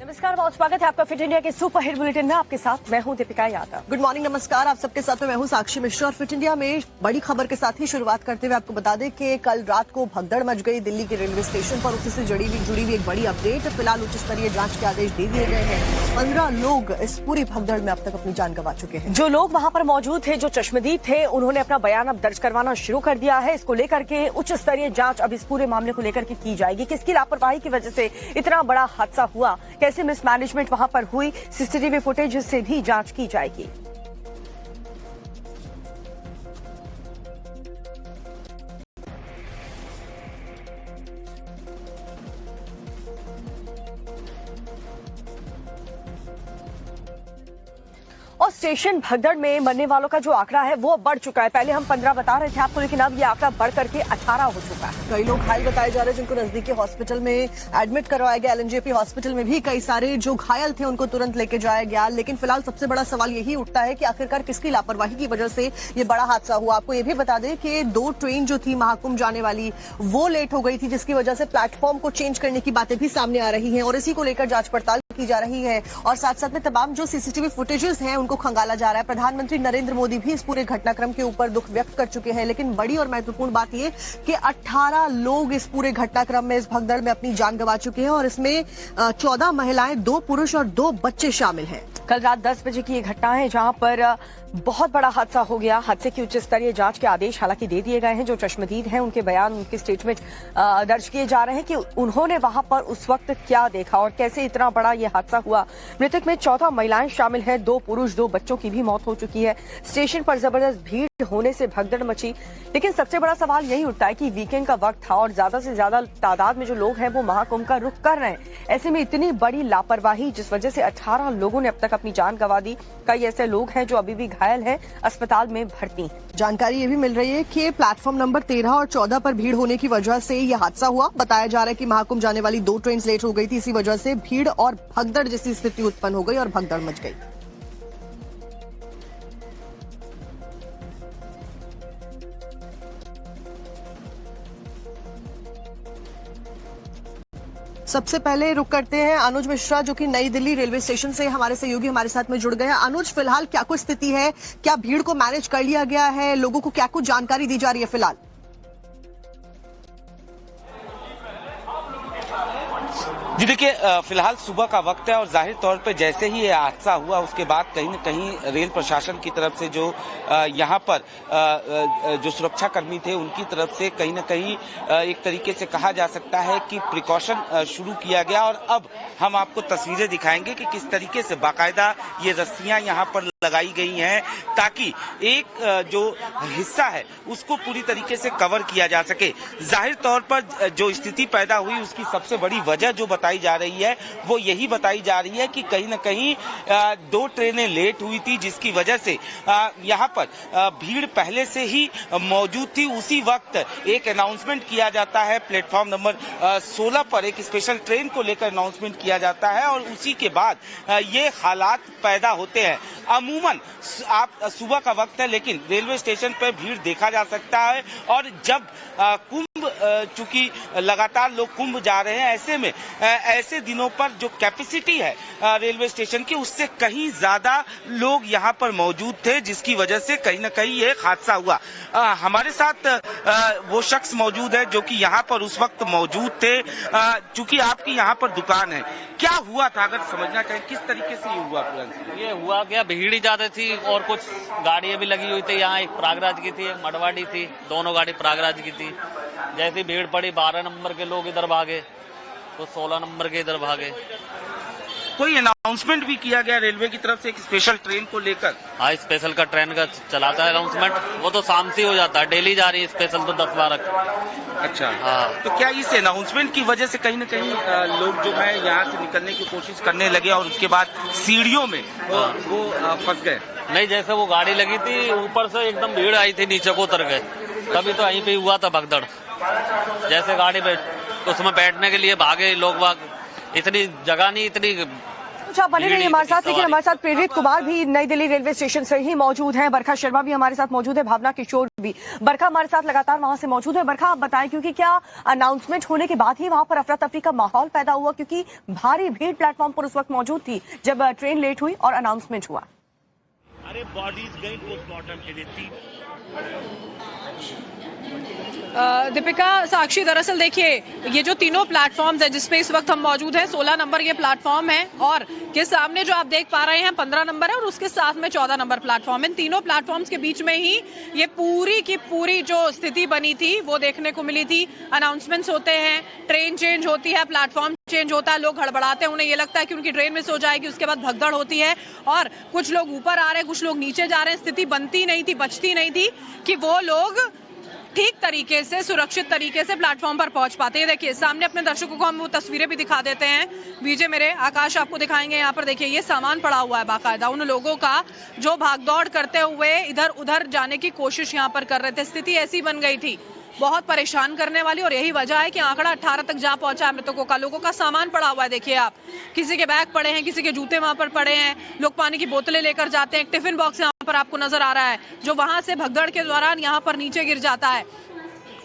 नमस्कार, बहुत स्वागत है आपका फिट इंडिया के सुपर हिट बुलेटिन में। आपके साथ मैं हूं दीपिका यादव। गुड मॉर्निंग, नमस्कार। आप सबके साथ मैं हूं साक्षी मिश्रा और फिट इंडिया में बड़ी खबर के साथ ही शुरुआत करते हुए आपको बता दें कि कल रात को भगदड़ मच गई दिल्ली के रेलवे स्टेशन पर। उसी से जुड़ी हुई एक बड़ी अपडेट। फिलहाल उच्च स्तरीय जांच के आदेश दे दिए गए हैं। 15 लोग इस पूरी भगदड़ में अब तक अपनी जान गंवा चुके हैं। जो लोग वहां पर मौजूद थे, जो चश्मदीद थे, उन्होंने अपना बयान अब दर्ज करवाना शुरू कर दिया है। इसको लेकर के उच्च स्तरीय जांच अब इस पूरे मामले को लेकर के की जाएगी। किसकी लापरवाही की वजह से इतना बड़ा हादसा हुआ, कैसे मिसमैनेजमेंट वहां पर हुई, सीसीटीवी फुटेज से भी जांच की जाएगी। और स्टेशन भगदड़ में मरने वालों का जो आंकड़ा है वो बढ़ चुका है। पहले हम 15 बता रहे थे आपको, लेकिन अब ये आंकड़ा बढ़ करके 18 हो चुका है। कई लोग घायल बताए जा रहे हैं जिनको नजदीकी हॉस्पिटल में एडमिट करवाया गया। एलएनजेपी हॉस्पिटल में भी कई सारे जो घायल थे उनको तुरंत लेके जाया गया। लेकिन फिलहाल सबसे बड़ा सवाल यही उठता है कि आखिरकार किसकी लापरवाही की वजह से ये बड़ा हादसा हुआ। आपको ये भी बता दें कि 2 ट्रेन जो थी महाकुंभ जाने वाली वो लेट हो गई थी, जिसकी वजह से प्लेटफॉर्म को चेंज करने की बातें भी सामने आ रही हैं और इसी को लेकर जांच पड़ताल की जा रही है। और साथ साथ में तमाम जो सीसीटीवी फुटेजेस हैं उनको खंगाला जा रहा है। प्रधानमंत्री नरेंद्र मोदी भी इस पूरे घटनाक्रम के ऊपर दुख व्यक्त कर चुके हैं। लेकिन बड़ी और महत्वपूर्ण बात यह कि 18 लोग इस पूरे घटनाक्रम में, इस भगदड़ में अपनी जान गंवा चुके हैं और इसमें 14 महिलाएं, 2 पुरुष और 2 बच्चे शामिल हैं। कल रात 10 बजे की ये घटना है जहां पर बहुत बड़ा हादसा हो गया। हादसे की उच्च स्तरीय जांच के आदेश हालांकि दे दिए गए हैं। जो चश्मदीद हैं उनके बयान, उनके स्टेटमेंट दर्ज किए जा रहे हैं कि उन्होंने वहां पर उस वक्त क्या देखा और कैसे इतना बड़ा ये हादसा हुआ। मृतक में 14 महिलाएं शामिल हैं, 2 पुरुष, 2 बच्चों की भी मौत हो चुकी है। स्टेशन पर जबरदस्त भीड़ होने से भगदड़ मची। लेकिन सबसे बड़ा सवाल यही उठता है कि वीकेंड का वक्त था और ज्यादा से ज्यादा तादाद में जो लोग हैं वो महाकुंभ का रुख कर रहे हैं। ऐसे में इतनी बड़ी लापरवाही जिस वजह से 18 लोगों ने अब तक अपनी जान गंवा दी। कई ऐसे लोग हैं जो अभी भी घायल हैं, अस्पताल में भर्ती। जानकारी ये भी मिल रही है कि प्लेटफॉर्म नंबर 13 और 14 पर भीड़ होने की वजह से यह हादसा हुआ। बताया जा रहा है कि महाकुंभ जाने वाली 2 ट्रेन लेट हो गई थी। इसी वजह से भीड़ और भगदड़ जैसी स्थिति उत्पन्न हो गई और भगदड़ मच गई। सबसे पहले रुक करते हैं अनुज मिश्रा जो कि नई दिल्ली रेलवे स्टेशन से हमारे सहयोगी हमारे साथ में जुड़ गए हैं। अनुज, फिलहाल क्या कुछ स्थिति है? क्या भीड़ को मैनेज कर लिया गया है? लोगों को क्या कुछ जानकारी दी जा रही है फिलहाल? जी देखिए, फिलहाल सुबह का वक्त है और जाहिर तौर पे जैसे ही ये हादसा हुआ उसके बाद कहीं न कहीं रेल प्रशासन की तरफ से जो यहाँ पर जो सुरक्षा कर्मी थे उनकी तरफ से कहीं न कहीं एक तरीके से कहा जा सकता है कि प्रिकॉशन शुरू किया गया। और अब हम आपको तस्वीरें दिखाएंगे कि किस तरीके से बाकायदा ये रस्सियां यहाँ पर लगाई गई हैं ताकि एक जो हिस्सा है उसको पूरी तरीके से कवर किया जा सके। जाहिर तौर पर जो स्थिति पैदा हुई उसकी सबसे बड़ी वजह जो बताई जा रही है वो यही बताई जा रही है कि कहीं न कहीं 2 ट्रेनें लेट हुई थी, जिसकी वजह से यहाँ पर भीड़ पहले से ही मौजूद थी। उसी वक्त एक अनाउंसमेंट किया जाता है, प्लेटफॉर्म नंबर 16 पर एक स्पेशल ट्रेन को लेकर अनाउंसमेंट किया जाता है और उसी के बाद ये हालात पैदा होते हैं। अमूमन आप सुबह का वक्त है लेकिन रेलवे स्टेशन पर भीड़ देखा जा सकता है और जब कुंभ चूंकि लगातार लोग कुंभ जा रहे हैं, ऐसे में ऐसे दिनों पर जो कैपेसिटी है रेलवे स्टेशन की उससे कहीं ज्यादा लोग यहाँ पर मौजूद थे, जिसकी वजह से कहीं न कहीं ये हादसा हुआ। हमारे साथ वो शख्स मौजूद है जो कि यहाँ पर उस वक्त मौजूद थे। चूंकि आपकी यहाँ पर दुकान है, क्या हुआ था अगर समझना चाहें किस तरीके से ये हुआ? ये हुआ क्या, भीड़ ही ज्यादा थी और कुछ गाड़ियां भी लगी हुई थी। यहाँ एक प्रयागराज की थी, एक मडवाड़ी थी, दोनों गाड़ी प्रयागराज की थी। जैसी भीड़ पड़ी 12 नंबर के लोग इधर भागे तो 16 नंबर के इधर भागे। कोई अनाउंसमेंट भी किया गया रेलवे की तरफ से एक स्पेशल ट्रेन को लेकर? हाँ, स्पेशल का ट्रेन का चलाता है अनाउंसमेंट, वो तो शाम से हो जाता है, डेली जा रही है स्पेशल तो 10-12। अच्छा, हाँ। तो क्या इस अनाउंसमेंट की वजह से कहीं न कहीं लोग जो है यहाँ से निकलने की कोशिश करने लगे और उसके बाद सीढ़ियों में वो फंस गए? नहीं, जैसे वो गाड़ी लगी थी ऊपर से एकदम भीड़ आई थी, नीचे को उतर गए, तभी तो यहीं पे हुआ था भगदड़। जैसे गाड़ी उसमें बैठने के लिए भागे लोग, इतनी जगह नहीं, इतनी कुछ आप बने रहिए हमारे साथ, लेकिन हमारे साथ प्रेरित कुमार भी नई दिल्ली रेलवे स्टेशन से ही मौजूद हैं, बरखा शर्मा भी हमारे साथ मौजूद है, भावना किशोर भी। बरखा हमारे साथ लगातार वहां से मौजूद है। बरखा, आप बताएं, क्योंकि क्या अनाउंसमेंट होने के बाद ही वहां पर अफरा तफरी का माहौल पैदा हुआ, क्योंकि भारी भीड़ प्लेटफॉर्म पर उस वक्त मौजूद थी जब ट्रेन लेट हुई और अनाउंसमेंट हुआ? अरे बॉडीज गई पोस्टमार्टम के लिए 3। दीपिका, साक्षी, दरअसल देखिए ये जो तीनों प्लेटफॉर्म्स हैं जिसपे इस वक्त हम मौजूद हैं, 16 नंबर ये प्लेटफॉर्म है और के सामने जो आप देख पा रहे हैं 15 नंबर है और उसके साथ में 14 नंबर प्लेटफॉर्म है। इन तीनों प्लेटफॉर्म्स के बीच में ही ये पूरी की पूरी जो स्थिति बनी थी वो देखने को मिली थी। अनाउंसमेंट्स होते हैं, ट्रेन चेंज होती है, प्लेटफॉर्म चेंज होता है, लोग हड़बड़ाते हैं, उन्हें ये लगता है कि उनकी ट्रेन मिस हो जाएगी, उसके बाद भगदड़ होती है और कुछ लोग ऊपर आ रहे हैं, कुछ लोग नीचे जा रहे हैं। स्थिति बनती नहीं थी, बचती नहीं थी कि वो लोग ठीक तरीके से, सुरक्षित तरीके से प्लेटफॉर्म पर पहुंच पाते हैं। देखिए सामने अपने दर्शकों को हम वो तस्वीरें भी दिखा देते हैं। बीजे मेरे आकाश आपको दिखाएंगे। यहाँ पर देखिए ये सामान पड़ा हुआ है बाकायदा उन लोगों का जो भागदौड़ करते हुए इधर उधर जाने की कोशिश यहाँ पर कर रहे थे। स्थिति ऐसी बन गई थी, बहुत परेशान करने वाली, और यही वजह है कि आंकड़ा 18 तक जा पहुंचा है मृतकों का। लोगों का सामान पड़ा हुआ है, देखिए आप, किसी के बैग पड़े हैं, किसी के जूते वहां पर पड़े हैं, लोग पानी की बोतलें लेकर जाते हैं। एक टिफिन बॉक्स यहाँ पर आपको नजर आ रहा है जो वहां से भगदड़ के दौरान यहाँ पर नीचे गिर जाता है।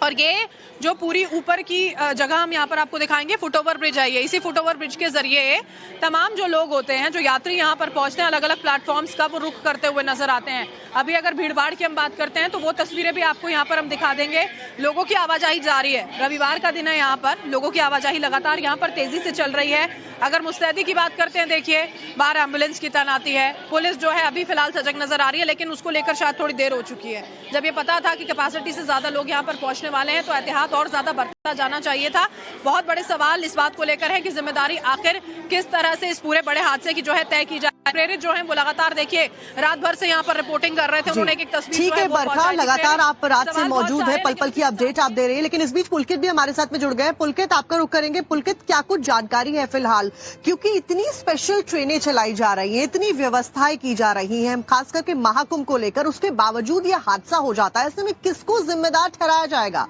और ये जो पूरी ऊपर की जगह हम यहाँ पर आपको दिखाएंगे, फुटओवर ब्रिज है ये। इसी फुटओवर ब्रिज के जरिए तमाम जो लोग होते हैं, जो यात्री यहाँ पर पहुंचते हैं, अलग अलग प्लेटफॉर्म्स का वो रुख करते हुए नजर आते हैं। अभी अगर भीड़ भाड़ की हम बात करते हैं तो वो तस्वीरें भी आपको यहाँ पर हम दिखा देंगे। लोगों की आवाजाही जारी है, रविवार का दिन है, यहाँ पर लोगों की आवाजाही लगातार यहाँ पर तेजी से चल रही है। अगर मुस्तैदी की बात करते हैं, देखिए बाहर एम्बुलेंस की तैनाती है, पुलिस जो है अभी फिलहाल सजग नजर आ रही है, लेकिन उसको लेकर शायद थोड़ी देर हो चुकी है। जब ये पता था कि कैपेसिटी से ज्यादा लोग यहाँ पर पहुंचने वाले हैं तो एहतियात और ज्यादा बरता जाना चाहिए था। बहुत बड़े सवाल इस बात को लेकर है कि जिम्मेदारी आखिर किस तरह से इस पूरे बड़े हादसे की जो है तय की जाए। प्रेरित जो है वो लगातार देखिए रात भर से यहाँ पर रिपोर्टिंग कर रहे थे, उन्होंने एक तस्वीर ठीक है बरखा, लगातार आप रात से मौजूद है, पल पल की अपडेट आप दे रहे हैं, लेकिन इस बीच पुलकित भी हमारे साथ में जुड़ गए। पुलकित, आपका रुख करेंगे। पुलकित, क्या कुछ जानकारी है फिलहाल, क्योंकि इतनी स्पेशल ट्रेनें चलाई जा रही हैं, इतनी व्यवस्थाएं की जा रही हैं, खास करके महाकुंभ को लेकर, उसके बावजूद ये हादसा हो जाता है, ऐसे में किसको जिम्मेदार ठहराया जाएगा?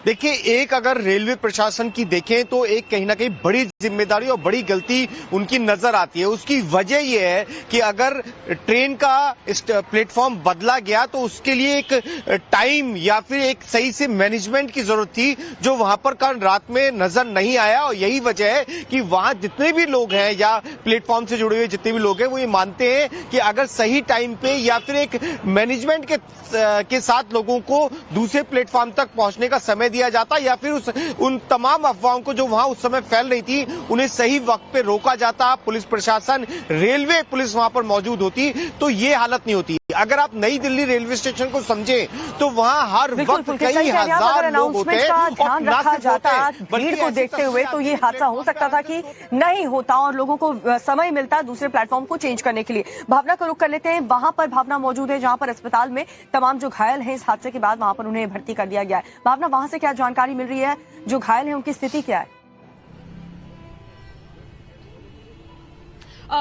देखिए, एक अगर रेलवे प्रशासन की देखें तो एक कहीं ना कहीं बड़ी जिम्मेदारी और बड़ी गलती उनकी नजर आती है। उसकी वजह यह है कि अगर ट्रेन का प्लेटफॉर्म बदला गया तो उसके लिए एक टाइम या फिर एक सही से मैनेजमेंट की जरूरत थी, जो वहां पर कल रात में नजर नहीं आया। और यही वजह है कि वहां जितने भी लोग हैं या प्लेटफॉर्म से जुड़े हुए जितने भी लोग हैं वो ये मानते हैं कि अगर सही टाइम पे या फिर एक मैनेजमेंट के साथ लोगों को दूसरे प्लेटफॉर्म तक पहुंचने का समय दिया जाता या फिर उन तमाम अफवाहों को जो वहां उस समय फैल रही थी उन्हें सही वक्त पे रोका जाता, पुलिस प्रशासन, रेलवे पुलिस वहां पर मौजूद होती, तो ये हालत नहीं होती। अगर आप नई दिल्ली रेलवे स्टेशन को समझें तो वहां हर वक्त कई हजार लोग होते हैं का ध्यान रखा जाता भीड़ को देखते हुए तो ये हादसा हो सकता था कि नहीं होता और लोगों को समय मिलता दूसरे प्लेटफॉर्म को चेंज करने के लिए। भावना का रुख कर लेते हैं, वहां पर भावना मौजूद है जहां पर अस्पताल में तमाम जो घायल हैं इस हादसे के बाद वहां पर उन्हें भर्ती कर दिया गया है। भावना, वहां से क्या जानकारी मिल रही है, जो घायल हैं उनकी स्थिति क्या है?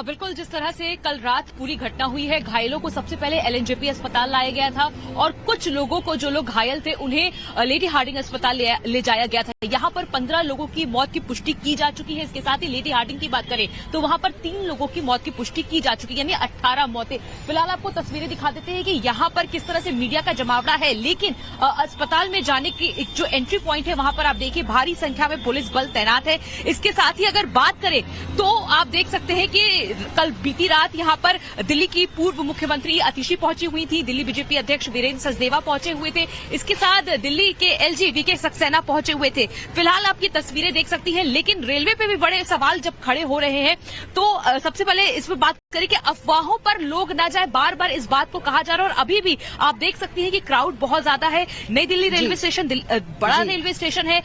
बिल्कुल, जिस तरह से कल रात पूरी घटना हुई है, घायलों को सबसे पहले एलएनजेपी अस्पताल लाया गया था और कुछ लोगों को, जो लोग घायल थे, उन्हें लेडी हार्डिंग अस्पताल ले जाया गया था। यहाँ पर 15 लोगों की मौत की पुष्टि की जा चुकी है। इसके साथ ही लेडी हार्डिंग की बात करें तो वहां पर 3 लोगों की मौत की पुष्टि की जा चुकी है, यानी 18 मौतें। फिलहाल आपको तस्वीरें दिखा देते हैं कि यहाँ पर किस तरह से मीडिया का जमावड़ा है, लेकिन अस्पताल में जाने की जो एंट्री पॉइंट है वहां पर आप देखिए भारी संख्या में पुलिस बल तैनात है। इसके साथ ही अगर बात करें तो आप देख सकते हैं कि कल बीती रात यहां पर दिल्ली की पूर्व मुख्यमंत्री आतिशी पहुंची हुई थी, दिल्ली बीजेपी अध्यक्ष वीरेंद्र सचदेवा पहुंचे हुए थे, इसके साथ दिल्ली के एलजी वीके सक्सेना पहुंचे हुए थे। फिलहाल आप ये तस्वीरें देख सकती हैं, लेकिन रेलवे पे भी बड़े सवाल जब खड़े हो रहे हैं तो सबसे पहले इस पर बात करें कि अफवाहों पर लोग ना जाए, बार बार इस बात को कहा जा रहा है। और अभी भी आप देख सकती हैं कि क्राउड बहुत ज्यादा है। नई दिल्ली रेलवे स्टेशन बड़ा रेलवे स्टेशन है,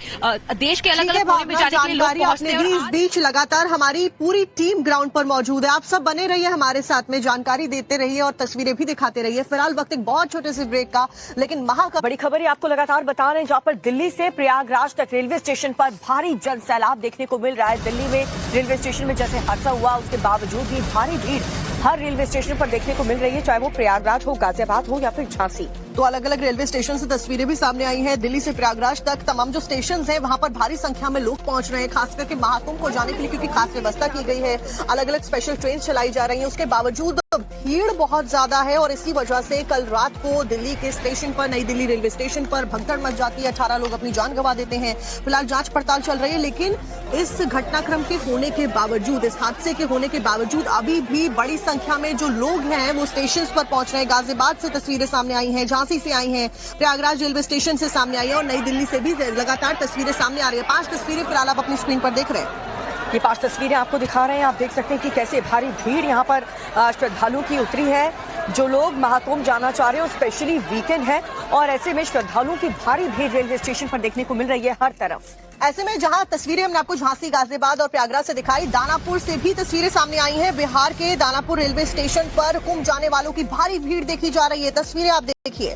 देश के अलग अलग कोने में जाने के लिए लोग पहुंचते हैं। इस बीच लगातार हमारी पूरी टीम ग्राउंड पर मौजूद है, आप सब बने रहिए हमारे साथ में, जानकारी देते रहिए और तस्वीरें भी दिखाते रहिए। फिलहाल वक्त एक बहुत छोटे से ब्रेक का, लेकिन बड़ी खबर ही आपको लगातार बता रहे हैं, जहां पर दिल्ली से प्रयागराज तक रेलवे स्टेशन पर भारी जन सैलाब देखने को मिल रहा है। दिल्ली में रेलवे स्टेशन में जैसे हादसा हुआ उसके बावजूद भी भारी भीड़ हर रेलवे स्टेशन पर देखने को मिल रही है, चाहे वो प्रयागराज हो, गाजियाबाद हो या फिर झांसी। तो अलग अलग रेलवे स्टेशन से तस्वीरें भी सामने आई हैं। दिल्ली से प्रयागराज तक तमाम जो स्टेशन हैं वहां पर भारी संख्या में लोग पहुंच रहे हैं, खास करके महाकुंभ को जाने के लिए, क्योंकि खास व्यवस्था की गई है। अलग अलग स्पेशल ट्रेन चलाई जा रही हैं, उसके बावजूद भीड़ बहुत ज्यादा है और इसी वजह से कल रात को दिल्ली के स्टेशन पर, नई दिल्ली रेलवे स्टेशन पर भगदड़ मच जाती है। 18 लोग अपनी जान गंवा देते हैं। फिलहाल जांच पड़ताल चल रही है, लेकिन इस घटनाक्रम के होने के बावजूद, इस हादसे के होने के बावजूद अभी भी बड़ी संख्या में जो लोग हैं वो स्टेशन पर पहुंच रहे हैं। गाजियाबाद से तस्वीरें सामने आई हैं, झांसी से आई हैं, प्रयागराज रेलवे स्टेशन से सामने आई है और नई दिल्ली से भी लगातार तस्वीरें सामने आ रही है। 5 तस्वीरें फिलहाल आप अपनी स्क्रीन पर देख रहे हैं। ये 5 तस्वीरें आपको दिखा रहे हैं। आप देख सकते हैं कि कैसे भारी भीड़ यहाँ पर श्रद्धालुओं की उतरी है। जो लोग महाकुंभ जाना चाह रहे हैं, स्पेशली वीकेंड है और ऐसे में श्रद्धालुओं की भारी भीड़ रेलवे स्टेशन पर देखने को मिल रही है हर तरफ। ऐसे में जहां तस्वीरें हमने आपको झांसी, गाजियाबाद और प्रयागराज से दिखाई, दानापुर से भी तस्वीरें सामने आई हैं। बिहार के दानापुर रेलवे स्टेशन पर कुंभ जाने वालों की भारी भीड़ देखी जा रही है। तस्वीरें आप देखिए।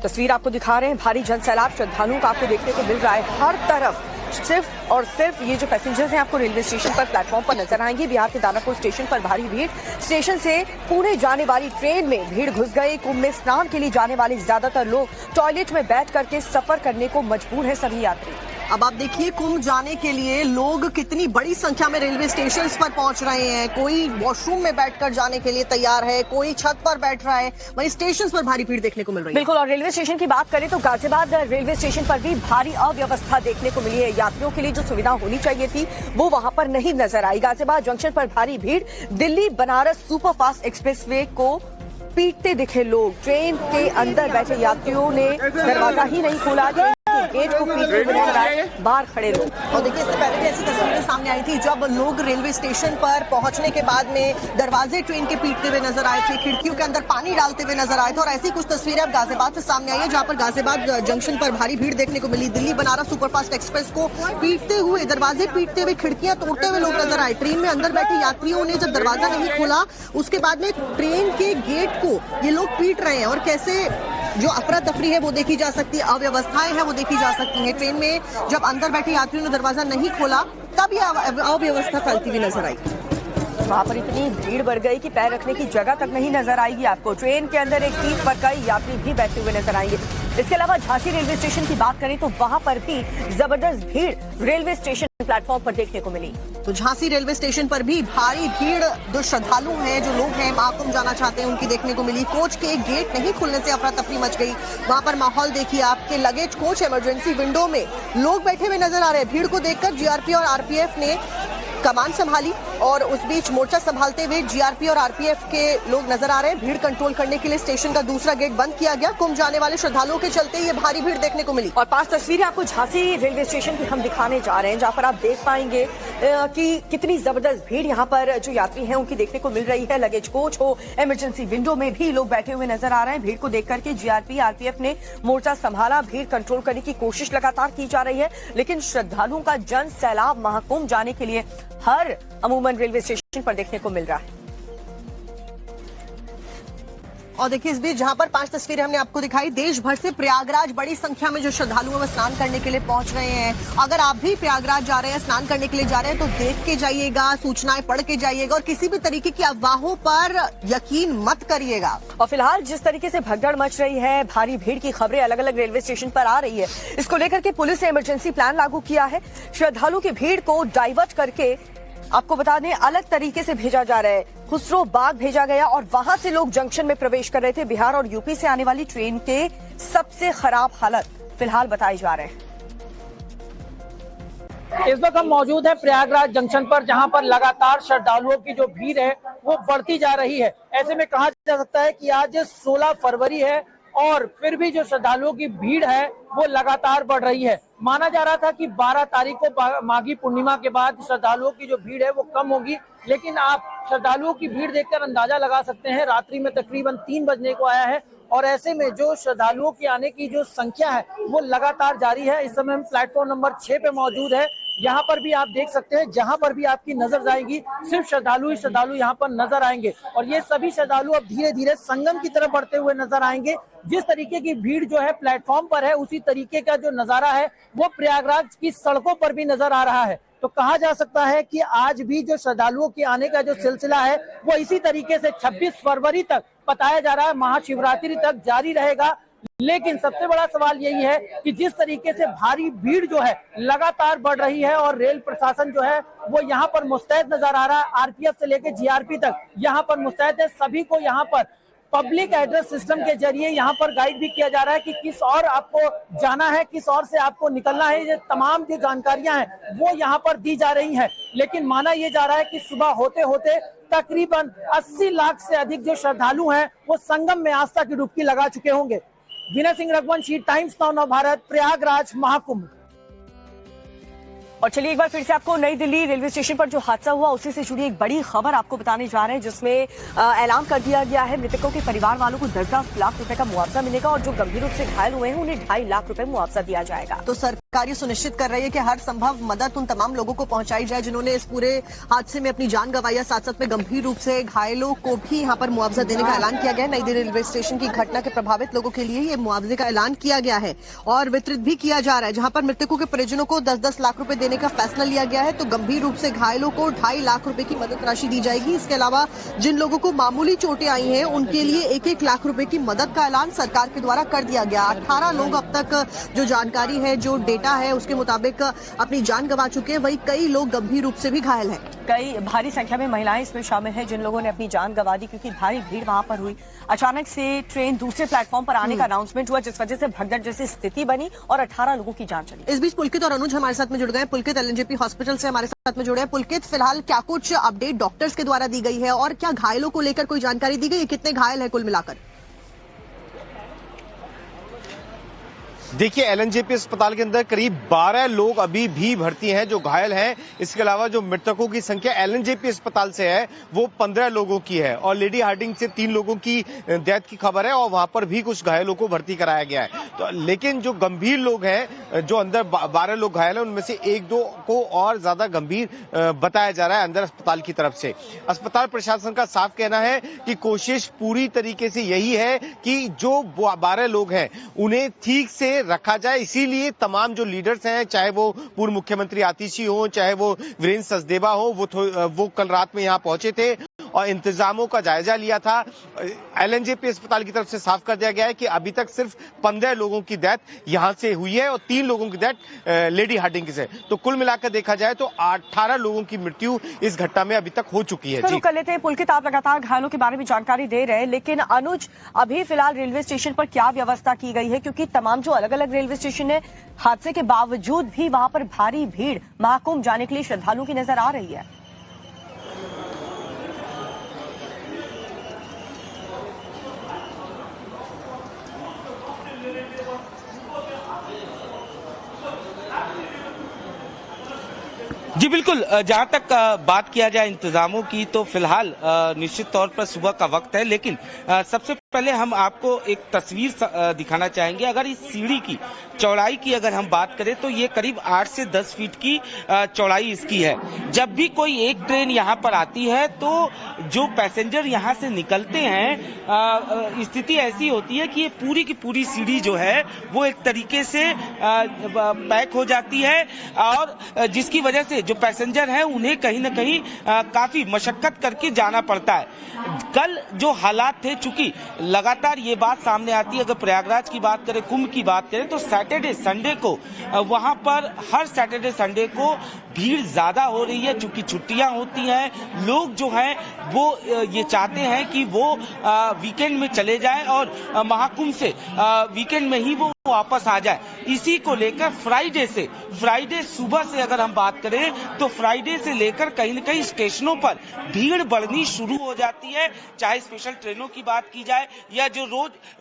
तस्वीर आपको दिखा रहे हैं, भारी जनसैलाब श्रद्धालुओं का आपको देखने को मिल रहा है हर तरफ। सिर्फ और सिर्फ ये जो पैसेंजर्स हैं आपको रेलवे स्टेशन पर, प्लेटफॉर्म पर नजर आएंगे। बिहार के दानापुर स्टेशन पर भारी भीड़, स्टेशन से पुणे जाने वाली ट्रेन में भीड़ घुस गई। कुंभ में स्नान के लिए जाने वाले ज्यादातर लोग टॉयलेट में बैठ करके सफर करने को मजबूर है सभी यात्री। अब आप देखिए कुंभ जाने के लिए लोग कितनी बड़ी संख्या में रेलवे स्टेशन पर पहुंच रहे हैं। कोई वॉशरूम में बैठकर जाने के लिए तैयार है, कोई छत पर बैठ रहा है, वहीं स्टेशन पर भारी भीड़ देखने को मिल रही है। बिल्कुल, और रेलवे स्टेशन की बात करें तो गाजियाबाद रेलवे स्टेशन पर भी भारी अव्यवस्था देखने को मिली है। यात्रियों के लिए जो सुविधा होनी चाहिए थी वो वहां पर नहीं नजर आई। गाजियाबाद जंक्शन पर भारी भीड़, Delhi Banaras superfast express way को पीटते दिखे लोग। ट्रेन के अंदर बैठे यात्रियों ने दरवाजा ही नहीं खोला, गेट को पीटते हुए नजर आए बाहर खड़े लोग। और देखिए, इससे पहले भी ऐसी तस्वीरें सामने आई थी जब लोग रेलवे स्टेशन पर पहुंचने के बाद में दरवाजे ट्रेन के पीटते हुए नजर आए थे, खिड़कियों के अंदर पानी डालते हुए नजर आए थे। और ऐसी कुछ तस्वीरें अब गाजियाबाद से सामने आई है, जहां पर गाजियाबाद जंक्शन पर भारी भीड़ देखने को मिली। दिल्ली बनारस सुपरफास्ट एक्सप्रेस को पीटते हुए, दरवाजे पीटते हुए, खिड़कियां तोड़ते हुए लोग नजर आए। ट्रेन में अंदर बैठे यात्रियों ने जब दरवाजा नहीं खोला, उसके बाद में ट्रेन के गेट को ये लोग पीट रहे हैं और कैसे जो अफरा तफरी है वो देखी जा सकती है, अव्यवस्थाएं हैं वो देखी जा सकती है। ट्रेन में जब अंदर बैठे यात्रियों ने दरवाजा नहीं खोला तब ये अव्यवस्था फैलती हुई नजर आई। वहां पर इतनी भीड़ बढ़ गई कि पैर रखने की जगह तक नहीं नजर आएगी आपको। ट्रेन के अंदर एक सीट पर कई यात्री भी बैठे हुए नजर आएंगे। इसके अलावा झांसी रेलवे स्टेशन की बात करें तो वहां पर भी जबरदस्त भीड़ रेलवे स्टेशन प्लेटफॉर्म पर देखने को मिली। तो झांसी रेलवे स्टेशन पर भी भारी भीड़, जो श्रद्धालु हैं, जो लोग हैं महाकुंभ जाना चाहते हैं, उनकी देखने को मिली। कोच के गेट नहीं खुलने से अफरा तफरी मच गई। वहां पर माहौल देखिए आपके, लगेज कोच इमरजेंसी विंडो में लोग बैठे हुए नजर आ रहे हैं। भीड़ को देखकर जीआरपी और आरपीएफ ने कमान संभाली और उस बीच मोर्चा संभालते हुए जीआरपी और आरपीएफ के लोग नजर आ रहे हैं। भीड़ कंट्रोल करने के लिए स्टेशन का दूसरा गेट बंद किया गया। कुंभ जाने वाले श्रद्धालुओं के चलते ये भारी भीड़ देखने को मिली। और 5 तस्वीरें आपको झांसी रेलवे स्टेशन की हम दिखाने जा रहे हैं, जहां पर आप देख पाएंगे कि कितनी जबरदस्त भीड़ यहाँ पर जो यात्री हैं उनकी देखने को मिल रही है। लगेज कोच हो, इमरजेंसी विंडो में भी लोग बैठे हुए नजर आ रहे हैं। भीड़ को देख करके जीआरपी आरपीएफ ने मोर्चा संभाला। भीड़ कंट्रोल करने की कोशिश लगातार की जा रही है, लेकिन श्रद्धालुओं का जन सैलाब महाकुंभ जाने के लिए हर अमूमन रेलवे स्टेशन पर देखने को मिल रहा है। और देखिए, इस बीच जहां पर 5 तस्वीरें हमने आपको दिखाई, देश भर से प्रयागराज बड़ी संख्या में जो श्रद्धालु हैं वो स्नान करने के लिए पहुंच रहे हैं। अगर आप भी प्रयागराज जा रहे हैं, स्नान करने के लिए जा रहे हैं, तो देख के जाइएगा, सूचनाएं पढ़ के जाइएगा और किसी भी तरीके की अफवाहों पर यकीन मत करिएगा। और फिलहाल जिस तरीके से भगदड़ मच रही है, भारी भीड़ की खबरें अलग अलग रेलवे स्टेशन पर आ रही है, इसको लेकर के पुलिस ने इमरजेंसी प्लान लागू किया है। श्रद्धालु की भीड़ को डाइवर्ट करके आपको बता दें अलग तरीके से भेजा जा रहा है। खुसरो बाग भेजा गया और वहां से लोग जंक्शन में प्रवेश कर रहे थे। बिहार और यूपी से आने वाली ट्रेन के सबसे खराब हालत फिलहाल बताए जा रहे हैं। इस वक्त हम मौजूद हैं प्रयागराज जंक्शन पर, जहां पर लगातार श्रद्धालुओं की जो भीड़ है वो बढ़ती जा रही है। ऐसे में कहा जा सकता है कि आज 16 फरवरी है और फिर भी जो श्रद्धालुओं की भीड़ है वो लगातार बढ़ रही है। माना जा रहा था कि 12 तारीख को माघी पूर्णिमा के बाद श्रद्धालुओं की जो भीड़ है वो कम होगी, लेकिन आप श्रद्धालुओं की भीड़ देखकर अंदाजा लगा सकते हैं। रात्रि में तकरीबन 3 बजने को आया है और ऐसे में जो श्रद्धालुओं की आने की जो संख्या है वो लगातार जारी है। इस समय हम प्लेटफॉर्म नंबर 6 पे मौजूद है। यहाँ पर भी आप देख सकते हैं, जहाँ पर भी आपकी नजर जाएगी सिर्फ श्रद्धालु ही श्रद्धालु यहाँ पर नजर आएंगे और ये सभी श्रद्धालु अब धीरे धीरे संगम की तरफ बढ़ते हुए नजर आएंगे। जिस तरीके की भीड़ जो है प्लेटफॉर्म पर है, उसी तरीके का जो नजारा है वो प्रयागराज की सड़कों पर भी नजर आ रहा है। तो कहा जा सकता है कि आज भी जो श्रद्धालुओं के आने का जो सिलसिला है वो इसी तरीके से 26 फरवरी तक बताया जा रहा है, महाशिवरात्रि तक जारी रहेगा। लेकिन सबसे बड़ा सवाल यही है कि जिस तरीके से भारी भीड़ जो है लगातार बढ़ रही है और रेल प्रशासन जो है वो यहाँ पर मुस्तैद नजर आ रहा है, आरपीएफ से लेकर जीआरपी तक यहाँ पर मुस्तैद है। सभी को यहाँ पर पब्लिक एड्रेस सिस्टम के जरिए यहाँ पर गाइड भी किया जा रहा है कि किस और आपको जाना है, किस और से आपको निकलना है। ये तमाम जो जानकारियां हैं वो यहाँ पर दी जा रही हैं। लेकिन माना ये जा रहा है कि सुबह होते होते तकरीबन 80 लाख से अधिक जो श्रद्धालु हैं वो संगम में आस्था की डुबकी लगा चुके होंगे। विनय सिंह रघुवंशी, टाइम्स नाउ नव भारत, प्रयागराज महाकुंभ। और चलिए एक बार फिर से आपको नई दिल्ली रेलवे स्टेशन पर जो हादसा हुआ उसी से जुड़ी एक बड़ी खबर आपको बताने जा रहे हैं, जिसमें ऐलान कर दिया गया है मृतकों के परिवार वालों को 10-10 लाख रुपए का मुआवजा मिलेगा और जो गंभीर रूप से घायल हुए हैं उन्हें 2.5 लाख रुपए मुआवजा दिया जाएगा। तो सरकार ये सुनिश्चित कर रही है कि हर संभव मदद उन तमाम लोगों को पहुंचाई जाए जिन्होंने इस पूरे हादसे में अपनी जान गंवाई है। साथ साथ में गंभीर रूप से घायलों को भी यहाँ पर मुआवजा देने का ऐलान किया गया है। नई दिल्ली रेलवे स्टेशन की घटना के प्रभावित लोगों के लिए ये मुआवजे का ऐलान किया गया है और वितरित भी किया जा रहा है। जहाँ पर मृतकों के परिजनों को 10-10 लाख रुपए देने का फैसला लिया गया है, तो गंभीर रूप से घायलों को 2.5 लाख रुपए की मदद राशि दी जाएगी। इसके अलावा जिन लोगों को मामूली चोटें आई हैं उनके लिए 1-1 लाख रुपए की मदद का ऐलान सरकार के द्वारा कर दिया गया। 18 लोग अब तक जो जानकारी है, जो डेटा है उसके मुताबिक अपनी जान गंवा चुके हैं, वही कई लोग गंभीर रूप से भी घायल हैं। कई भारी संख्या में महिलाएं इसमें शामिल हैं जिन लोगों ने अपनी जान गंवा दी क्योंकि भारी भीड़ वहां पर हुई। अचानक से ट्रेन दूसरे प्लेटफॉर्म पर आने का अनाउंसमेंट हुआ जिस वजह से भगदड़ जैसी स्थिति बनी और 18 लोगों की जान चली। इस बीच पुलकित और अनुज हमारे साथ में जुड़ गए। पुलकित एलएनजेपी हॉस्पिटल से हमारे साथ में जुड़े हैं। पुलकित, फिलहाल क्या कुछ अपडेट डॉक्टर्स के द्वारा दी गई है और क्या घायलों को लेकर कोई जानकारी दी गई है? कितने घायल है कुल मिलाकर? देखिए, एलएनजेपी अस्पताल के अंदर करीब 12 लोग अभी भी भर्ती हैं जो घायल हैं। इसके अलावा जो मृतकों की संख्या एलएनजेपी अस्पताल से है वो 15 लोगों की है और लेडी हार्डिंग से 3 लोगों की डेथ की खबर है और वहां पर भी कुछ घायलों को भर्ती कराया गया है। तो लेकिन जो गंभीर लोग हैं, जो अंदर 12 लोग घायल हैं, उनमें से 1-2 को और ज्यादा गंभीर बताया जा रहा है अंदर अस्पताल की तरफ से। अस्पताल प्रशासन का साफ कहना है कि कोशिश पूरी तरीके से यही है कि जो 12 लोग हैं उन्हें ठीक से रखा जाए। इसीलिए तमाम जो लीडर्स हैं, चाहे वो पूर्व मुख्यमंत्री आतिशी हो, चाहे वो वीरेंद्र सचदेवा हो, वो कल रात में यहां पहुंचे थे और इंतजामों का जायजा लिया था। एलएनजेपी अस्पताल की तरफ से साफ कर दिया गया है कि अभी तक सिर्फ 15 लोगों की डेथ यहां से हुई है और 3 लोगों की डेथ लेडी हार्डिंग से। तो कुल मिलाकर देखा जाए तो 18 लोगों की मृत्यु इस घटना में अभी तक हो चुकी है। शुरू कर लेते हैं। पुलकित, आप लगातार घायलों के बारे में जानकारी दे रहे हैं, लेकिन अनुज, अभी फिलहाल रेलवे स्टेशन पर क्या व्यवस्था की गई है? क्योंकि तमाम जो अलग अलग रेलवे स्टेशन है, हादसे के बावजूद भी वहां पर भारी भीड़ महाकुंभ जाने के लिए श्रद्धालुओं की नजर आ रही है। जी बिल्कुल, जहां तक बात किया जाए इंतजामों की तो फिलहाल निश्चित तौर पर सुबह का वक्त है, लेकिन सबसे पहले हम आपको एक तस्वीर दिखाना चाहेंगे। अगर इस सीढ़ी की चौड़ाई की अगर हम बात करें तो ये करीब 8 से 10 फीट की चौड़ाई इसकी है। जब भी कोई एक ट्रेन यहाँ पर आती है तो जो पैसेंजर यहाँ से निकलते हैं, स्थिति ऐसी होती है कि ये पूरी की पूरी सीढ़ी जो है वो एक तरीके से पैक हो जाती है और जिसकी वजह से जो पैसेंजर हैं उन्हें कहीं ना कहीं काफी मशक्कत करके जाना पड़ता है। कल जो हालात थे, चूंकि लगातार ये बात सामने आती है, अगर प्रयागराज की बात करें, कुंभ की बात करें, तो सैटरडे संडे को वहां पर हर सैटरडे संडे को भीड़ ज्यादा हो रही है। चूंकि छुट्टियां होती हैं, लोग जो हैं वो ये चाहते हैं कि वो वीकेंड में चले जाएं और महाकुंभ से वीकेंड में ही वो वापस आ जाए। इसी को लेकर फ्राइडे सुबह से अगर हम बात करें तो फ्राइडे से लेकर कहीं न कहीं स्टेशनों पर भीड़ बढ़नी शुरू हो जाती है। चाहे स्पेशल ट्रेनों की बात की जाए या जो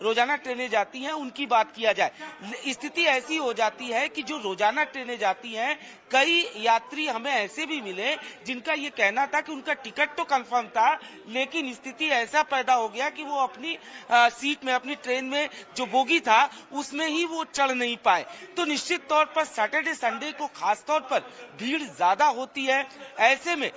रोजाना ट्रेनें जाती हैं उनकी बात किया जाए, स्थिति ऐसी हो जाती है कि जो रोजाना ट्रेनें जाती हैं, कई यात्री हमें ऐसे भी मिले जिनका ये कहना था कि उनका टिकट तो कंफर्म था, लेकिन स्थिति ऐसा पैदा हो गया कि वो अपनी सीट में, अपनी ट्रेन में जो बोगी था उसमें ही वो चढ़ नहीं पाए। तो निश्चित तौर पर सैटरडे संडे को खास तौर पर भीड़ ज्यादा होती है। ऐसे में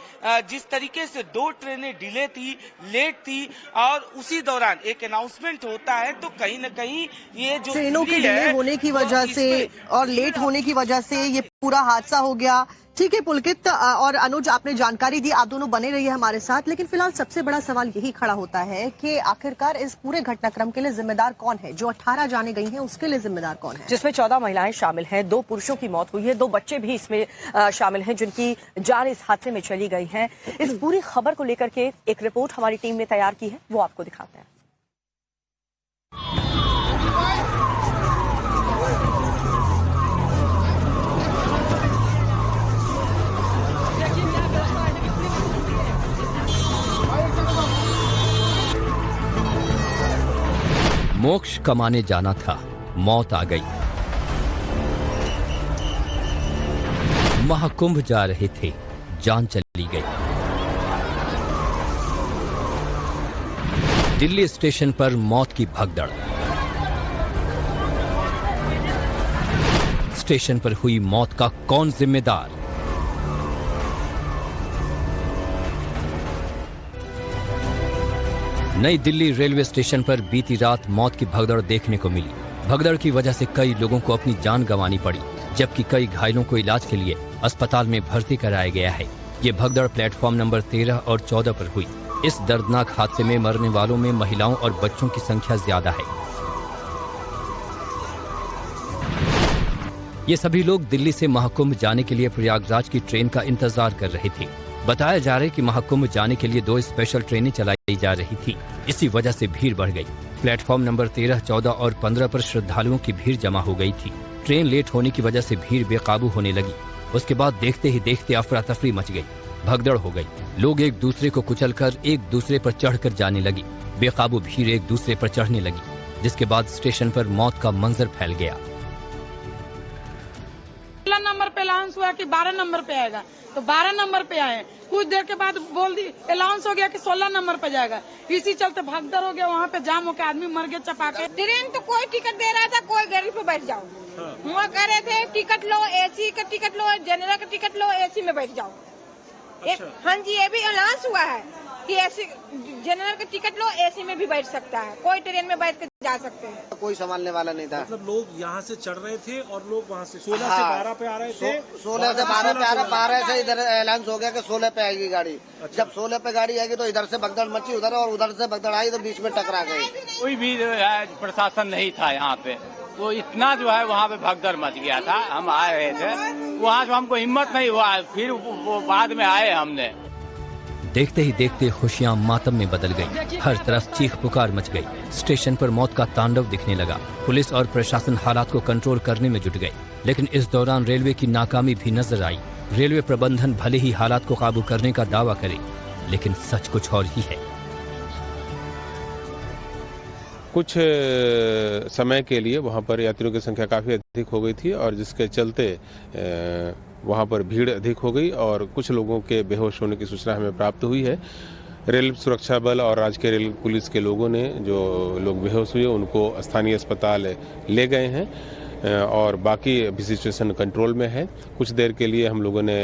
जिस तरीके से 2 ट्रेनें डिले थी, लेट थी और उसी दौरान एक अनाउंसमेंट होता है, तो कहीं न कहीं ये जो ट्रेनों के डिले होने की वजह से और लेट होने की वजह से ये पूरा हादसा हो गया। ठीक है पुलकित और अनुज, आपने जानकारी दी, आप दोनों बने रहिए हमारे साथ। लेकिन फिलहाल सबसे बड़ा सवाल यही खड़ा होता है कि आखिरकार इस पूरे घटनाक्रम के लिए जिम्मेदार कौन है? जो 18 जाने गई हैं उसके लिए जिम्मेदार कौन है? जिसमें 14 महिलाएं शामिल हैं, 2 पुरुषों की मौत हुई है, 2 बच्चे भी इसमें शामिल हैं जिनकी जान इस हादसे में चली गई है। इस पूरी खबर को लेकर के एक रिपोर्ट हमारी टीम ने तैयार की है, वो आपको दिखाते हैं। मोक्ष कमाने जाना था, मौत आ गई। महाकुंभ जा रहे थे, जान चली गई। दिल्ली स्टेशन पर मौत की भगदड़। स्टेशन पर हुई मौत का कौन जिम्मेदार? नई दिल्ली रेलवे स्टेशन पर बीती रात मौत की भगदड़ देखने को मिली। भगदड़ की वजह से कई लोगों को अपनी जान गंवानी पड़ी, जबकि कई घायलों को इलाज के लिए अस्पताल में भर्ती कराया गया है। ये भगदड़ प्लेटफॉर्म नंबर 13 और 14 पर हुई। इस दर्दनाक हादसे में मरने वालों में महिलाओं और बच्चों की संख्या ज्यादा है। ये सभी लोग दिल्ली से महाकुंभ जाने के लिए प्रयागराज की ट्रेन का इंतजार कर रहे थे। बताया जा रहा है कि महाकुंभ जाने के लिए 2 स्पेशल ट्रेनें चलाई जा रही थी। इसी वजह से भीड़ बढ़ गई। प्लेटफॉर्म नंबर 13, 14 और 15 पर श्रद्धालुओं की भीड़ जमा हो गई थी। ट्रेन लेट होने की वजह से भीड़ बेकाबू होने लगी। उसके बाद देखते ही देखते अफरा तफरी मच गई, भगदड़ हो गई। लोग एक दूसरे को कुचलकर एक दूसरे पर चढ़कर जाने लगी। बेकाबू भीड़ एक दूसरे पर चढ़ने लगी, जिसके बाद स्टेशन पर मौत का मंजर फैल गया। 16 नंबर पे अनाउंस हुआ कि 12 नंबर पे आएगा, तो 12 नंबर पे आए। कुछ देर के बाद बोल दी अनाउंस हो गया कि 16 नंबर पे जाएगा। इसी चलते भगदड़ हो गया, वहाँ पे जाम होकर आदमी मर गया चपा के। ट्रेन तो कोई टिकट दे रहा था, कोई गाड़ी पे बैठ जाओ। वहाँ कह रहे थे टिकट लो, एसी का टिकट लो, जनरल का टिकट लो, एसी में बैठ जाओ। हाँ जी, ये भी अनाउंस हुआ है कि एसी जनरल का टिकट लो, एसी में भी बैठ सकता है, कोई ट्रेन में बैठ कर जा सकते हैं। कोई संभालने वाला नहीं था। मतलब लोग यहाँ से चढ़ रहे थे और लोग वहाँ से 16 से 12 पे आ रहे थे। 16 से 12 पे आ रहे, 12 से इधर अनाउंस हो गया कि 16 पे आएगी गाड़ी। अच्छा। जब 16 पे गाड़ी आएगी तो इधर से भगदड़ मची उधर, और उधर से भगदड़ आई तो बीच में टकरा गई। कोई भी प्रशासन नहीं था यहाँ पे, तो इतना जो है वहाँ पे भगदड़ मच गया था। हम आए रहे थे वहाँ से, हमको हिम्मत नहीं हुआ, फिर वो बाद में आए हमने। देखते ही देखते खुशियां मातम में बदल गई। हर तरफ चीख पुकार मच गई। स्टेशन पर मौत का तांडव दिखने लगा। पुलिस और प्रशासन हालात को कंट्रोल करने में जुट गए, लेकिन इस दौरान रेलवे की नाकामी भी नजर आई। रेलवे प्रबंधन भले ही हालात को काबू करने का दावा करे, लेकिन सच कुछ और ही है। कुछ समय के लिए वहाँ पर यात्रियों की संख्या काफ़ी अधिक हो गई थी, और जिसके चलते वहाँ पर भीड़ अधिक हो गई और कुछ लोगों के बेहोश होने की सूचना हमें प्राप्त हुई है। रेल सुरक्षा बल और राज्य रेल पुलिस के लोगों ने जो लोग बेहोश हुए उनको स्थानीय अस्पताल ले गए हैं, और बाकी अभी सिचुएशन कंट्रोल में है। कुछ देर के लिए हम लोगों ने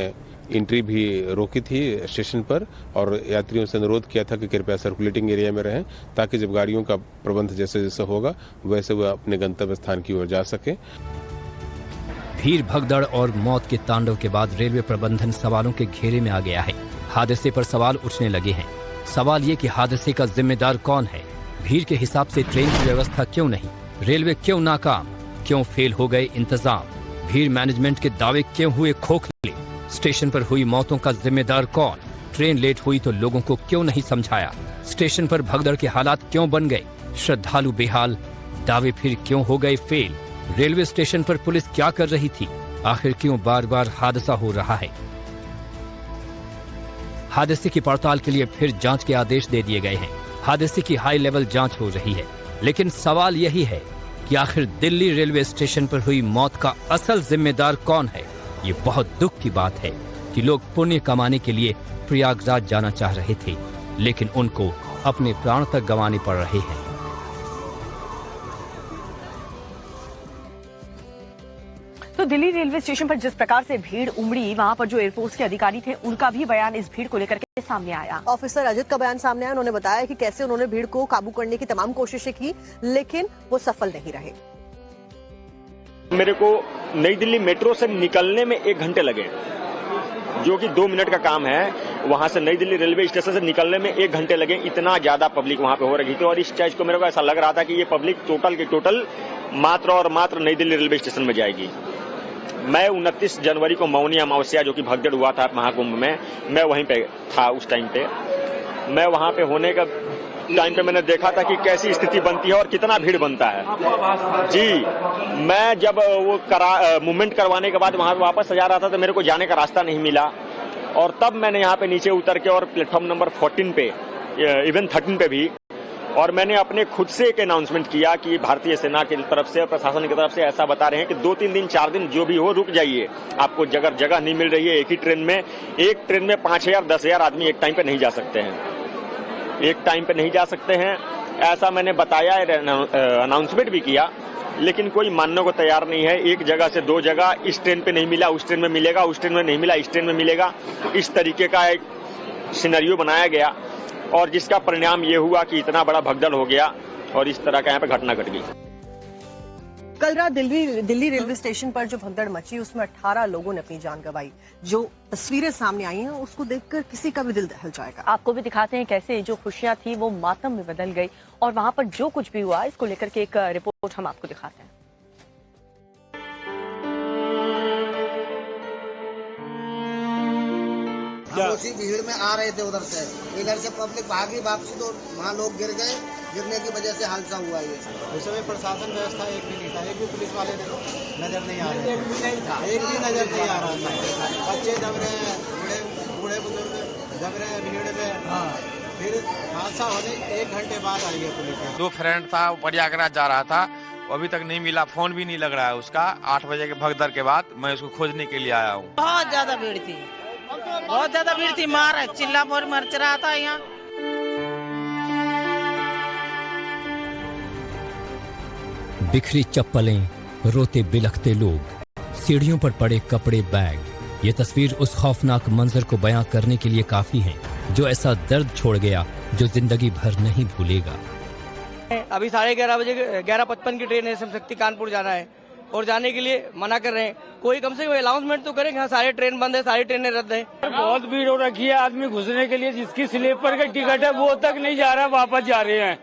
एंट्री भी रोकी थी स्टेशन पर, और यात्रियों से अनुरोध किया था कि कृपया सर्कुलेटिंग एरिया में रहें, ताकि जब गाड़ियों का प्रबंध जैसे जैसे होगा वैसे वह अपने गंतव्य स्थान की ओर जा सके। भीड़ भगदड़ और मौत के तांडव के बाद रेलवे प्रबंधन सवालों के घेरे में आ गया है। हादसे पर सवाल उठने लगे हैं। सवाल ये कि हादसे का जिम्मेदार कौन है? भीड़ के हिसाब से ट्रेन की व्यवस्था क्यों नहीं? रेलवे क्यों नाकाम? क्यों फेल हो गए इंतजाम? भीड़ मैनेजमेंट के दावे क्यों हुए खोखले? स्टेशन पर हुई मौतों का जिम्मेदार कौन? ट्रेन लेट हुई तो लोगों को क्यों नहीं समझाया? स्टेशन पर भगदड़ के हालात क्यों बन गए? श्रद्धालु बेहाल, दावे फिर क्यों हो गए फेल? रेलवे स्टेशन पर पुलिस क्या कर रही थी? आखिर क्यों बार बार हादसा हो रहा है? हादसे की पड़ताल के लिए फिर जांच के आदेश दे दिए गए हैं। हादसे की हाई लेवल जांच हो रही है, लेकिन सवाल यही है कि आखिर दिल्ली रेलवे स्टेशन पर हुई मौत का असल जिम्मेदार कौन है? ये बहुत दुख की बात है कि लोग पुण्य कमाने के लिए प्रयागराज जाना चाह रहे थे, लेकिन उनको अपने प्राण तक गंवाने पड़ रहे हैं। तो दिल्ली रेलवे स्टेशन पर जिस प्रकार से भीड़ उमड़ी, वहां पर जो एयरफोर्स के अधिकारी थे उनका भी बयान इस भीड़ को लेकर के सामने आया। ऑफिसर अजित का बयान सामने आया। उन्होंने बताया कि कैसे उन्होंने भीड़ को काबू करने की तमाम कोशिशें की, लेकिन वो सफल नहीं रहे। मेरे को नई दिल्ली मेट्रो से निकलने में 1 घंटे लगे, जो कि 2 मिनट का काम है। वहां से नई दिल्ली रेलवे स्टेशन से निकलने में 1 घंटे लगे, इतना ज्यादा पब्लिक वहां पे हो रही थी। और इस स्टेज को मेरे को ऐसा लग रहा था कि ये पब्लिक टोटल की टोटल मात्र और मात्र नई दिल्ली रेलवे स्टेशन में जाएगी। मैं 29 जनवरी को मौनी अमावस्या जो कि भगदड़ हुआ था महाकुंभ में, मैं वहीं पे था उस टाइम पे। मैं वहां पे होने का टाइम पे मैंने देखा था कि कैसी स्थिति बनती है और कितना भीड़ बनता है। जी, मैं जब वो मूवमेंट करवाने के बाद वहां पे वापस जा रहा था तो मेरे को जाने का रास्ता नहीं मिला, और तब मैंने यहाँ पे नीचे उतर के और प्लेटफॉर्म नंबर 14 पे, इवन 13 पे भी, और मैंने अपने खुद से एक अनाउंसमेंट किया कि भारतीय सेना की तरफ से और प्रशासन की तरफ से ऐसा बता रहे हैं कि 2-3 दिन 4 दिन जो भी हो रुक जाइए, आपको जगह नहीं मिल रही है। एक ही ट्रेन में, एक ट्रेन में 5000 10,000 आदमी एक टाइम पे नहीं जा सकते हैं, एक टाइम पे नहीं जा सकते हैं, ऐसा मैंने बताया, अनाउंसमेंट भी किया, लेकिन कोई मानने को तैयार नहीं है। एक जगह से 2 जगह, इस ट्रेन पे नहीं मिला उस ट्रेन में मिलेगा, उस ट्रेन में नहीं मिला इस ट्रेन में मिलेगा, इस तरीके का एक सिनेरियो बनाया गया, और जिसका परिणाम ये हुआ कि इतना बड़ा भगदड़ हो गया और इस तरह का यहाँ पे घटना घट गई। कल रात दिल्ली रेलवे स्टेशन पर जो भगदड़ मची उसमें 18 लोगों ने अपनी जान गंवाई। जो तस्वीरें सामने आई हैं उसको देखकर किसी का भी दिल दहल जाएगा। आपको भी दिखाते हैं कैसे जो खुशियां थी वो मातम में बदल गई, और वहां पर जो कुछ भी हुआ इसको लेकर के एक रिपोर्ट हम आपको दिखाते हैं। हम उसी भीड़ में आ रहे थे, इधर से पब्लिक भागी वापसी, तो वहाँ लोग गिर गए, गिरने की वजह से हादसा हुआ। ये उस समय प्रशासन व्यवस्था एक भी नहीं था, एक भी पुलिस वाले नजर नहीं आ रहे, एक भी नजर नहीं आ रहा था। बच्चे दब रहे हैं, बूढ़े बुजुर्ग दब रहे हैं भीड़ में। फिर हादसा होने 1 घंटे बाद आई है पुलिस। 2 फ्रेंड था, वो प्रयागराज जा रहा था, अभी तक नहीं मिला, फोन भी नहीं लग रहा है उसका। 8 बजे के भगदड़ के बाद मैं उसको खोजने के लिए आया हूँ। बहुत ज्यादा भीड़ थी, बहुत ज्यादा भीड़ थी, मार चिल्ला मोर मर्च रहा था यहाँ। बिखरी चप्पलें, रोते बिलखते लोग, सीढ़ियों पर पड़े कपड़े, बैग। ये तस्वीर उस खौफनाक मंजर को बयां करने के लिए काफी है, जो ऐसा दर्द छोड़ गया जो जिंदगी भर नहीं भूलेगा। अभी 11:30 बजे 11:55 की ट्रेन है, शक्ति कानपुर जाना है, और जाने के लिए मना कर रहे हैं। कोई कम से कम अनाउंसमेंट तो करें, हाँ सारे ट्रेन बंद है, सारी ट्रेनें रद्द है। बहुत भीड़ हो रखी है, आदमी घुसने के लिए जिसकी स्लीपर का टिकट है वो तक नहीं जा रहा, वापस जा रहे हैं।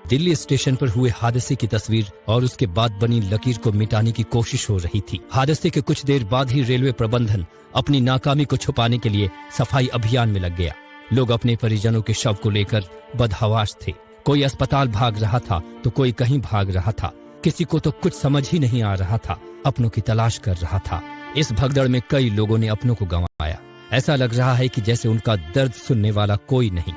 दिल्ली स्टेशन पर हुए हादसे की तस्वीर और उसके बाद बनी लकीर को मिटाने की कोशिश हो रही थी। हादसे के कुछ देर बाद ही रेलवे प्रबंधन अपनी नाकामी को छुपाने के लिए सफाई अभियान में लग गया। लोग अपने परिजनों के शव को लेकर बदहवास थे। कोई अस्पताल भाग रहा था तो कोई कहीं भाग रहा था। किसी को तो कुछ समझ ही नहीं आ रहा था, अपनों की तलाश कर रहा था। इस भगदड़ में कई लोगों ने अपनों को गंवाया। ऐसा लग रहा है कि जैसे उनका दर्द सुनने वाला कोई नहीं।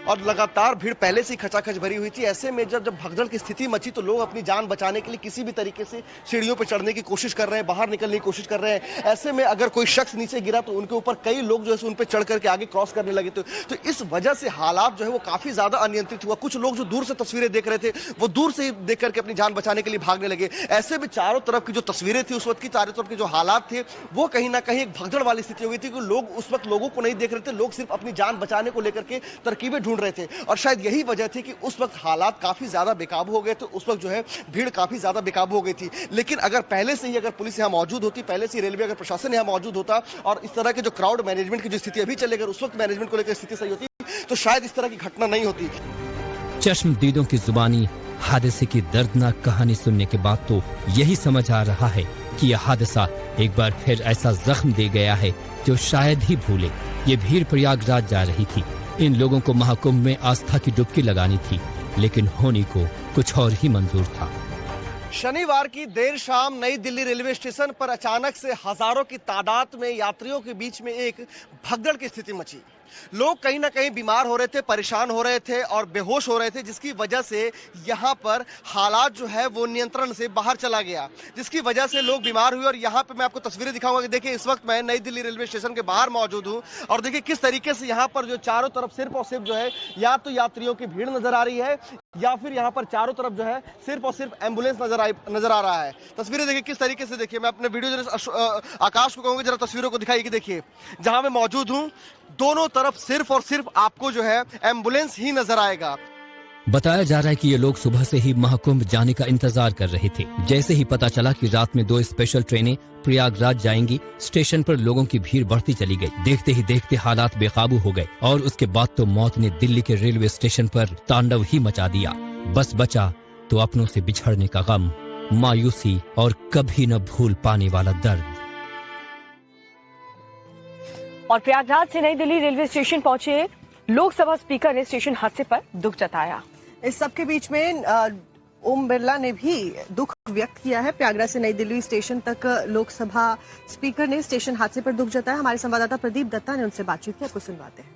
और लगातार भीड़ पहले से ही खचाखच भरी हुई थी। ऐसे में जब भगदड़ की स्थिति मची तो लोग अपनी जान बचाने के लिए किसी भी तरीके से सीढ़ियों पर चढ़ने की कोशिश कर रहे हैं, बाहर निकलने की कोशिश कर रहे हैं। ऐसे में अगर कोई शख्स नीचे गिरा तो उनके ऊपर कई लोग जो है उन पर चढ़ करके आगे क्रॉस करने लगे थे। तो इस वजह से हालात जो है वो काफी ज्यादा अनियंत्रित हुआ। कुछ लोग जो दूर से तस्वीरें देख रहे थे वो दूर से देख करके अपनी जान बचाने के लिए भागने लगे। ऐसे में चारों तरफ की जो तस्वीरें थी, उस वक्त की चारों तरफ के जो हालात थे वो कहीं ना कहीं एक भगदड़ वाली स्थिति हो गई थी कि लोग उस वक्त लोगों को नहीं देख रहे थे, लोग सिर्फ अपनी जान बचाने को लेकर के तरकीबें ढूंढ रहे थे। और शायद यही वजह थी कि उस वक्त हालात काफी ज्यादा बेकाबू हो गए थे। उस वक्त जो है भीड़ काफी ज्यादा बेकाबू हो गई थी। लेकिन अगर पहले से ही अगर पुलिस यहाँ मौजूद होती, पहले से रेलवे अगर प्रशासन यहाँ मौजूद होता और इस तरह के जो क्राउड मैनेजमेंट की जो स्थिति अभी चले, अगर उस वक्त मैनेजमेंट को लेकर स्थिति सही होती तो शायद इस तरह की घटना नहीं होती। चश्मदीदों की जुबानी हादसे की दर्दनाक कहानी सुनने के बाद तो यही समझ आ रहा है कि यह हादसा एक बार फिर ऐसा जख्म दे गया है जो शायद ही भूले। ये भीड़ प्रयागराज जा रही थी। इन लोगों को महाकुंभ में आस्था की डुबकी लगानी थी, लेकिन होने को कुछ और ही मंजूर था। शनिवार की देर शाम नई दिल्ली रेलवे स्टेशन पर अचानक से हजारों की तादाद में यात्रियों के बीच में एक भगदड़ की स्थिति मची। लोग कहीं ना कहीं बीमार हो रहे थे, परेशान हो रहे थे और बेहोश हो रहे थे, जिसकी वजह से यहाँ पर हालात जो है वो नियंत्रण से बाहर चला गया, जिसकी वजह से लोग बीमार हुए। और यहाँ पे मैं आपको तस्वीरें दिखाऊंगा कि देखिए इस वक्त मैं नई दिल्ली रेलवे स्टेशन के बाहर मौजूद हूँ और देखिए किस तरीके से यहाँ पर जो चारों तरफ सिर्फ और सिर्फ जो है या तो यात्रियों की भीड़ नजर आ रही है या फिर यहाँ पर चारों तरफ जो है सिर्फ और सिर्फ एम्बुलेंस नजर आ रहा है। तस्वीरें देखिए किस तरीके से। देखिए मैं अपने वीडियो आकाश को कहूँगा जरा तस्वीरों को दिखाइए कि देखिए जहाँ मैं मौजूद हूँ दोनों तरफ सिर्फ और सिर्फ आपको जो है एम्बुलेंस ही नजर आएगा। बताया जा रहा है कि ये लोग सुबह से ही महाकुंभ जाने का इंतजार कर रहे थे। जैसे ही पता चला कि रात में 2 स्पेशल ट्रेनें प्रयागराज जाएंगी, स्टेशन पर लोगों की भीड़ बढ़ती चली गई। देखते ही देखते हालात बेकाबू हो गए और उसके बाद तो मौत ने दिल्ली के रेलवे स्टेशन पर तांडव ही मचा दिया। बस बचा तो अपनों से बिछड़ने का गम, मायूसी और कभी न भूल पाने वाला दर्द। और प्रयागराज से नई दिल्ली रेलवे स्टेशन पहुंचे लोकसभा स्पीकर ने स्टेशन हादसे पर दुख जताया। इस सबके बीच में ओम बिरला ने भी दुख व्यक्त किया है। प्रयागराज से नई दिल्ली स्टेशन तक लोकसभा स्पीकर ने स्टेशन हादसे पर दुख जताया। हमारे संवाददाता प्रदीप दत्ता ने उनसे बातचीत की, आपको सुनवाते हैं।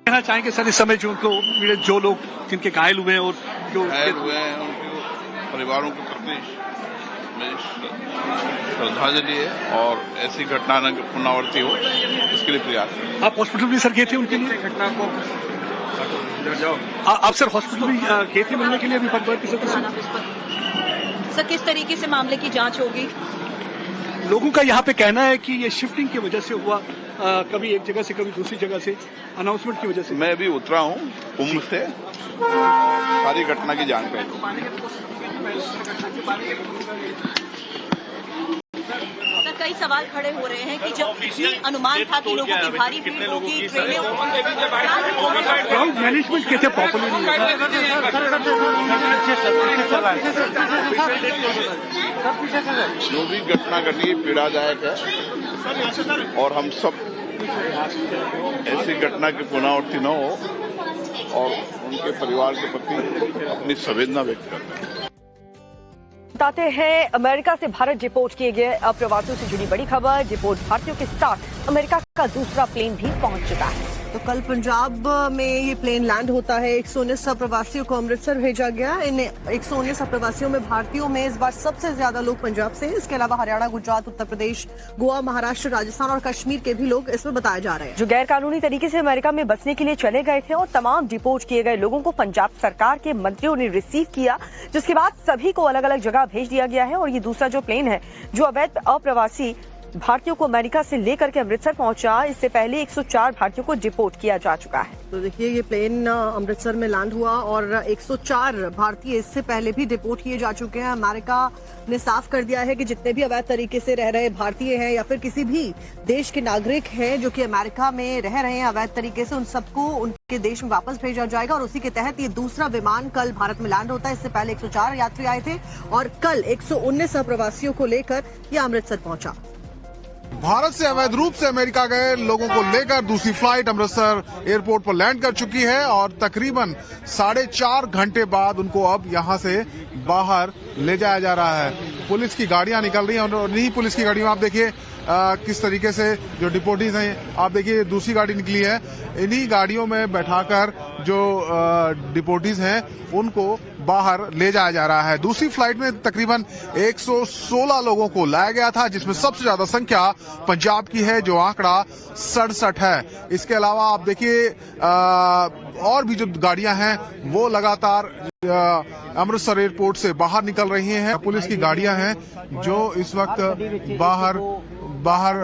कहना चाहेंगे सर इस समय जो लोग जिनके घायल हुए हैं और जो घायल हुए हैं उनके परिवारों के प्रति श्रद्धांजलि है और ऐसी घटना न पुनरावृत्ति हो इसके लिए प्रयास। आप हॉस्पिटल भी सर गए थे उनके लिए घटना को आप सर हॉस्पिटल भी गए थे मिलने के लिए? अभी सर किस तरीके से मामले की जांच होगी? लोगों का यहाँ पे कहना है कि ये शिफ्टिंग की वजह से हुआ, कभी एक जगह से कभी दूसरी जगह से, अनाउंसमेंट की वजह से। मैं अभी उतरा हूँ कुंभ से, सारी घटना की जानकारी। सर कई सवाल खड़े हो रहे हैं कि जब ये अनुमान था कि लोगों की भारी भीड़ होगी, ट्रेनें मैनेजमेंट कैसे प्रॉपर्ली जो भी घटना घटी पीड़ादायक है और हम सब ऐसी घटना की पुनरावृत्ति न हो और उनके परिवार के प्रति अपनी संवेदना व्यक्त करते हैं। बताते हैं अमेरिका से भारत डिपोर्ट किए गए अप्रवासियों से जुड़ी बड़ी खबर। डिपोर्ट भारतीयों के साथ अमेरिका का दूसरा प्लेन भी पहुंच चुका है। तो कल पंजाब में ये प्लेन लैंड होता है। 119 अप्रवासियों को अमृतसर भेजा गया। इन 119 अप्रवासियों में भारतीयों में इस बार सबसे ज्यादा लोग पंजाब से हैं। इसके अलावा हरियाणा, गुजरात, उत्तर प्रदेश, गोवा, महाराष्ट्र, राजस्थान और कश्मीर के भी लोग इसमें बताए जा रहे हैं, जो गैर कानूनी तरीके से अमेरिका में बसने के लिए चले गए थे। और तमाम डिपोर्ट किए गए लोगों को पंजाब सरकार के मंत्रियों ने रिसीव किया, जिसके बाद सभी को अलग अलग जगह भेज दिया गया है। और ये दूसरा जो प्लेन है जो अवैध अप्रवासी भारतीयों को अमेरिका से लेकर के अमृतसर पहुंचा, इससे पहले 104 भारतीयों को डिपोर्ट किया जा चुका है। तो देखिए ये प्लेन अमृतसर में लैंड हुआ और 104 भारतीय इससे पहले भी डिपोर्ट किए जा चुके हैं। अमेरिका ने साफ कर दिया है कि जितने भी अवैध तरीके से रह रहे भारतीय हैं या फिर किसी भी देश के नागरिक हैं जो कि अमेरिका में रह रहे हैं अवैध तरीके से, उन सबको उनके देश में वापस भेजा जाएगा। और उसी के तहत ये दूसरा विमान कल भारत में लैंड होता है। इससे पहले 104 यात्री आए थे और कल 119 अप्रवासियों को लेकर ये अमृतसर पहुंचा। भारत से अवैध रूप से अमेरिका गए लोगों को लेकर दूसरी फ्लाइट अमृतसर एयरपोर्ट पर लैंड कर चुकी है और तकरीबन 4.5 घंटे बाद उनको अब यहां से बाहर ले जाया जा रहा है। पुलिस की गाड़ियां निकल रही हैं और इन्हीं पुलिस की गाड़ियों में आप देखिए किस तरीके से जो डिपोटीज हैं, आप देखिए दूसरी गाड़ी निकली है, इन्हीं गाड़ियों में बैठाकर जो डिपोटीज हैं उनको बाहर ले जाया जा रहा है। दूसरी फ्लाइट में तकरीबन 116 लोगों को लाया गया था, जिसमें सबसे ज्यादा संख्या पंजाब की है जो आंकड़ा 67 है। इसके अलावा आप देखिए और भी जो गाड़ियां हैं वो लगातार अमृतसर एयरपोर्ट से बाहर निकल रही हैं। पुलिस की गाड़ियां हैं जो इस वक्त बाहर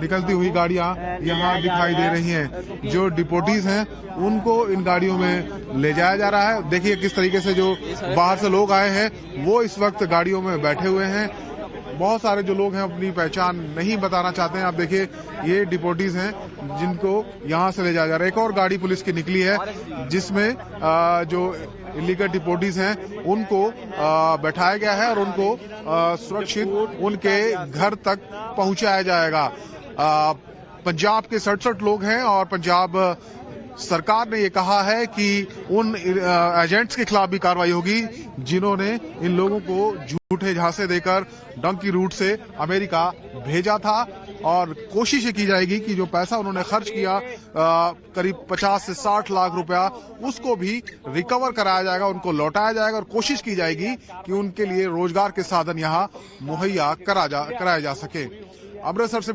निकलती हुई गाड़ियां यहां दिखाई दे रही हैं। जो डिपोटीज हैं उनको इन गाड़ियों में ले जाया जा रहा है। देखिए किस तरीके से जो बाहर से लोग आए हैं वो इस वक्त गाड़ियों में बैठे हुए हैं। बहुत सारे जो लोग हैं अपनी पहचान नहीं बताना चाहते हैं। आप देखिए ये डिपोटीज हैं जिनको यहां से ले जाया जा रहा है। एक और गाड़ी पुलिस की निकली है जिसमें जो इलीगल डिपोटीज हैं उनको बैठाया गया है और उनको सुरक्षित उनके घर तक पहुंचाया जाएगा। पंजाब के 67 लोग हैं और पंजाब सरकार ने ये कहा है कि उन एजेंट्स के खिलाफ भी कार्रवाई होगी जिन्होंने इन लोगों को झूठे झांसे देकर डंकी रूट से अमेरिका भेजा था। और कोशिश ये की जाएगी कि जो पैसा उन्होंने खर्च किया करीब 50 से 60 लाख रुपया, उसको भी रिकवर कराया जाएगा, उनको लौटाया जाएगा और कोशिश की जाएगी कि उनके लिए रोजगार के साधन यहाँ मुहैया कराया जा सके। अमृतसर से